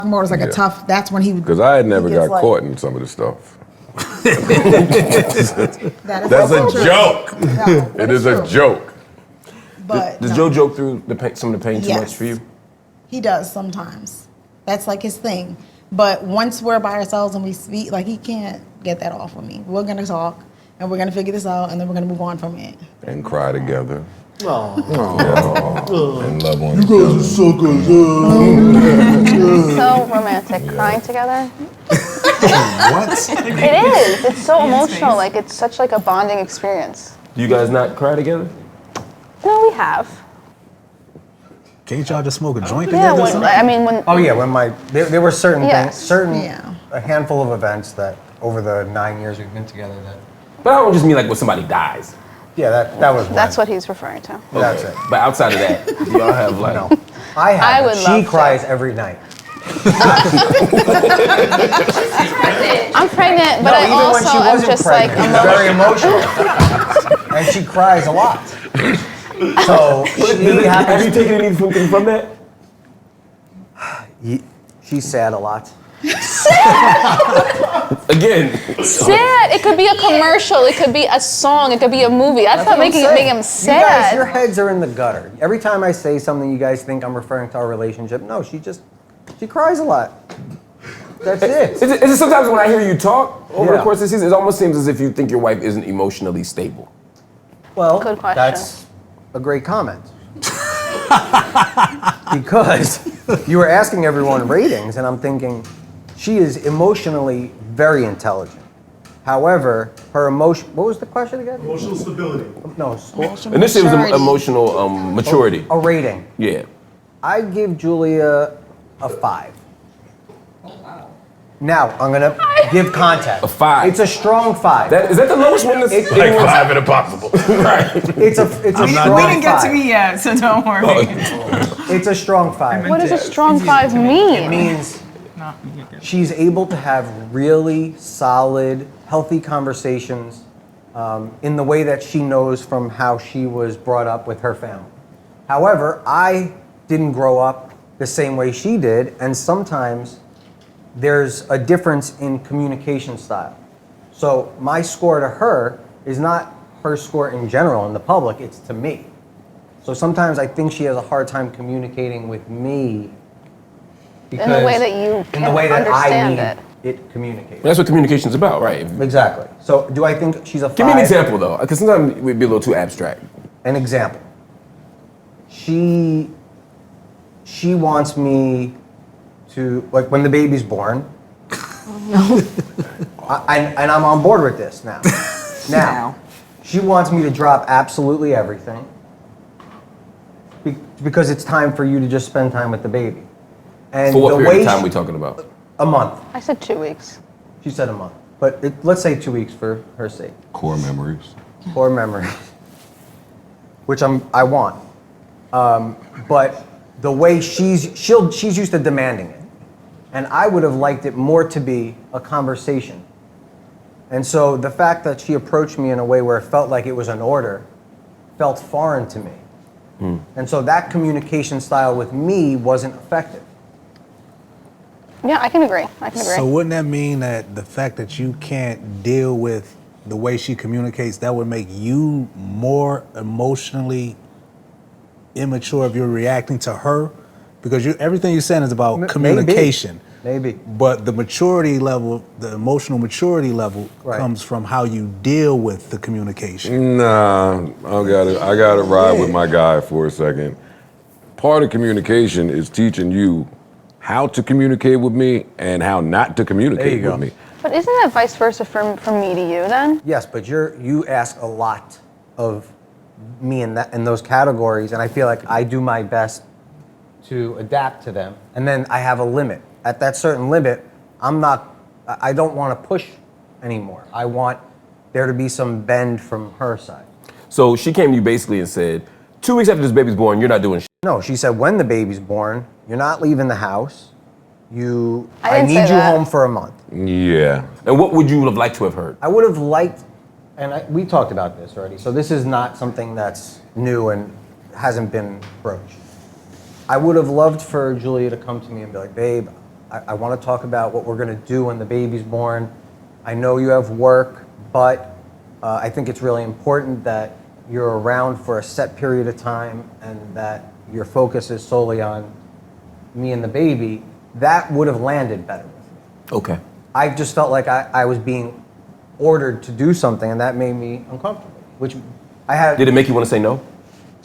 more as like a tough, that's when he would. Because I had never got like, caught in some of the stuff. That's a joke. No, It is a joke. But Does no. Joe joke through some of the pain too Yes. much for you? He does sometimes. That's like his thing. But once we're by ourselves and we speak, like he can't get that off of me. We're gonna talk and we're gonna figure this out and then we're gonna move on from it. And cry together. Oh. And love on each other. so good. So romantic, crying together. What? It is. It's so emotional. Like it's such like a bonding experience. Do you guys not cry together? No, we have. Can't y'all just smoke a joint Yeah. together? or When, something? I mean, when. Oh yeah, when there were certain Yes. things, a handful of events that over the 9 years we've been together that. But I don't just mean like when somebody dies. Yeah, that was one. That's what he's referring to. That's it. But outside of that, do y'all have like? No, I have. I would she love to. cries every night. I'm pregnant, but No, I even also when she am wasn't just pregnant, like she's very emotional, and she cries a lot. So Have you taken anything from that? She's sad a lot. Again. sad. It could be a commercial. It could be a song. It could be a movie. That's not what I'm making saying. him You sad. guys, your heads are in the gutter. Every time I say something, you guys think I'm referring to our relationship. No, she cries a lot. That's it. Is it sometimes when I hear you talk over the Yeah. course of the season, it almost seems as if you think your wife isn't emotionally stable. Well, Good question. that's a great comment. Because you were asking everyone ratings, and I'm thinking she is emotionally very intelligent. However, her emotion. What was the question again? Emotional stability. No, Initially, it was emotional maturity. a rating. Yeah. I give Julia a 5. Now I'm gonna give context. A 5. It's a strong 5. Is that the lowest one? That's It's Like 5 and impossible. right. It's a strong We didn't get to 5. me yet, so don't worry. It's a strong 5. What does a strong 5 mean? It means she's able to have really solid, healthy conversations in the way that she knows from how she was brought up with her family. However, I didn't grow up the same way she did, and sometimes there's a difference in communication style. So my score to her is not her score in general in the public, it's to me. So sometimes I think she has a hard time communicating with me because In the way that you in the way can that I understand need it communicated. That's what communication's about, right? Exactly. So do I think she's a 5? Give me an example though, because sometimes we'd be a little too abstract. An example. She wants me to, like when the baby's born. And I'm on board with this now. Now, she wants me to drop absolutely everything because it's time for you to just spend time with the baby. And For what the period way of time are we talking about? A month. I said 2 weeks. She said a month. But let's say 2 weeks for her sake. Core memories. Core memories. Which I want. But the way she's used to demanding it. And I would have liked it more to be a conversation. And so the fact that she approached me in a way where it felt like it was an order felt foreign to me. And so that communication style with me wasn't effective. Yeah, I can agree. So wouldn't that mean that the fact that you can't deal with the way she communicates, that would make you more emotionally immature if you're reacting to her? Because everything you're saying is about communication. Maybe. But the maturity level, the emotional maturity level comes from how you deal with the communication. Nah, I gotta ride with my guy for a second. Part of communication is teaching you how to communicate with me and how not to communicate with me. But isn't that vice versa from me to you then? Yes, but you ask a lot of me in those categories, and I feel like I do my best to adapt to them. And then I have a limit. At that certain limit, I don't want to push anymore. I want there to be some bend from her side. So she came to you basically and said, 2 weeks after this baby's born, you're not doing shit. No, she said when the baby's born, you're not leaving the house. I didn't need say you that. home for a month. Yeah. And what would you have liked to have heard? I would have liked, and we talked about this already, so this is not something that's new and hasn't been broached. I would have loved for Julia to come to me and be like, babe, I want to talk about what we're going to do when the baby's born. I know you have work, but I think it's really important that you're around for a set period of time and that your focus is solely on me and the baby. That would have landed better with me. Okay. I just felt like I was being ordered to do something, and that made me uncomfortable, which I had. Did it make you want to say no?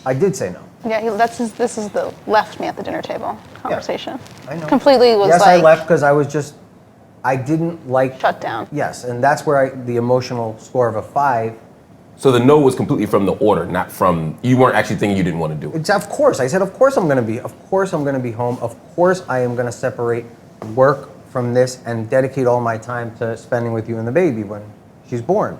I did say no. Yeah, this is the left me at the dinner table conversation. I know. Completely was Yes, like I left because I didn't like. shut down. Yes, and that's where the emotional score of a 5. So the no was completely from the order, not from, you weren't actually thinking you didn't want to do it. It's of course. I said, of course I'm going to be home. Of course I am going to separate work from this and dedicate all my time to spending with you and the baby when she's born.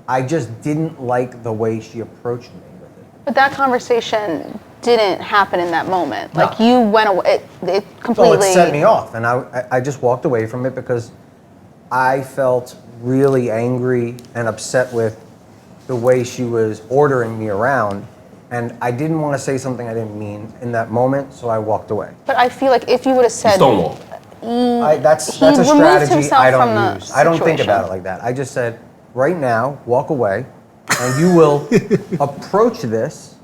I just didn't like the way she approached me with it. But that conversation didn't happen in that moment. No. Like you went away, it completely. Well, it set me off, and I just walked away from it because I felt really angry and upset with the way she was ordering me around, and I didn't want to say something I didn't mean in that moment, so I walked away. But I feel like if you would have said, Stonewall. That's He a removed strategy himself I from the don't use. I don't think situation. about it like that. I just said, right now, walk away, and you will approach this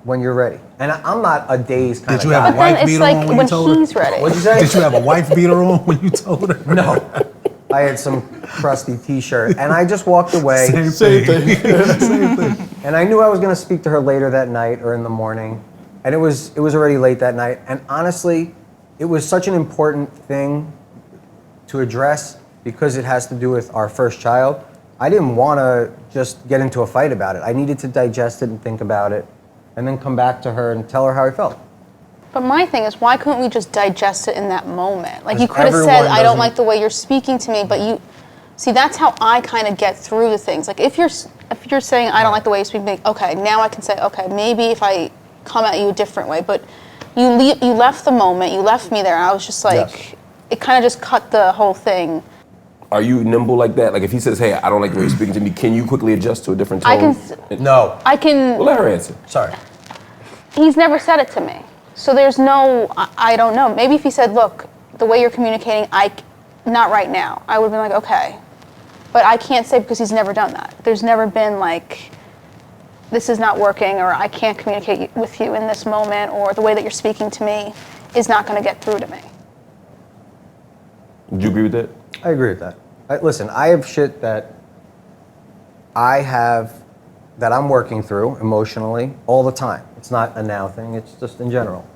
when you're ready. And I'm not a dazed kind Did of you guy. have but then wife it's beater like on when when you told her? he's ready. What'd you say? Did you have a wife beater on when you told her? No. I had some crusty t-shirt, and I just walked away. Same thing. Same thing. And I knew I was going to speak to her later that night or in the morning, and it was already late that night. And honestly, it was such an important thing to address because it has to do with our first child. I didn't want to just get into a fight about it. I needed to digest it and think about it, and then come back to her and tell her how I felt. But my thing is, why couldn't we just digest it in that moment? Like you Because could have said, everyone I don't doesn't- like the way you're speaking to me, but you, see, that's how I kind of get through the things. Like if you're saying, I don't like the way you speak to me, okay, now I can say, okay, maybe if I come at you a different way, but you left the moment, you left me there, and I was just like, Yes. it kind of just cut the whole thing. Are you nimble like that? Like if he says, hey, I don't like the way you're speaking to me, can you quickly adjust to a different tone? I can, No. I can, Well, let her answer. Sorry. he's never said it to me. So there's no, I don't know. Maybe if he said, look, the way you're communicating, not right now. I would have been like, okay. But I can't say because he's never done that. There's never been like, this is not working, or I can't communicate with you in this moment, or the way that you're speaking to me is not going to get through to me. Would you agree with that? I agree with that. Listen, I have shit that I'm working through emotionally all the time. It's not a now thing, it's just in general.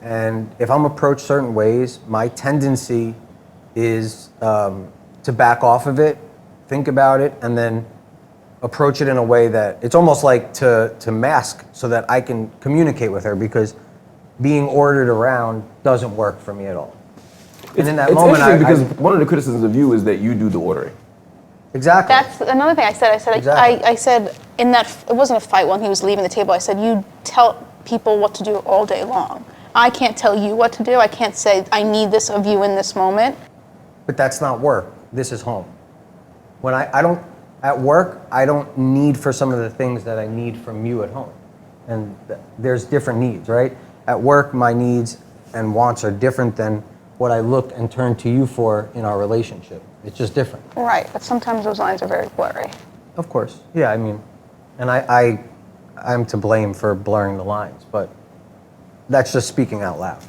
And if I'm approached certain ways, my tendency is to back off of it, think about it, and then approach it in a way that it's almost like to mask so that I can communicate with her, because being ordered around doesn't work for me at all. And in that It's moment, interesting because one of the criticisms of you is that you do the ordering. exactly. That's another thing I said. Exactly. I said in that, it wasn't a fight when he was leaving the table. I said, you tell people what to do all day long. I can't tell you what to do. I can't say, I need this of you in this moment. But that's not work. This is home. When at work, I don't need for some of the things that I need from you at home. And there's different needs, right? At work, my needs and wants are different than what I look and turn to you for in our relationship. It's just different. Right, but sometimes those lines are very blurry. Of course. Yeah, I mean, and I'm to blame for blurring the lines, but that's just speaking out loud.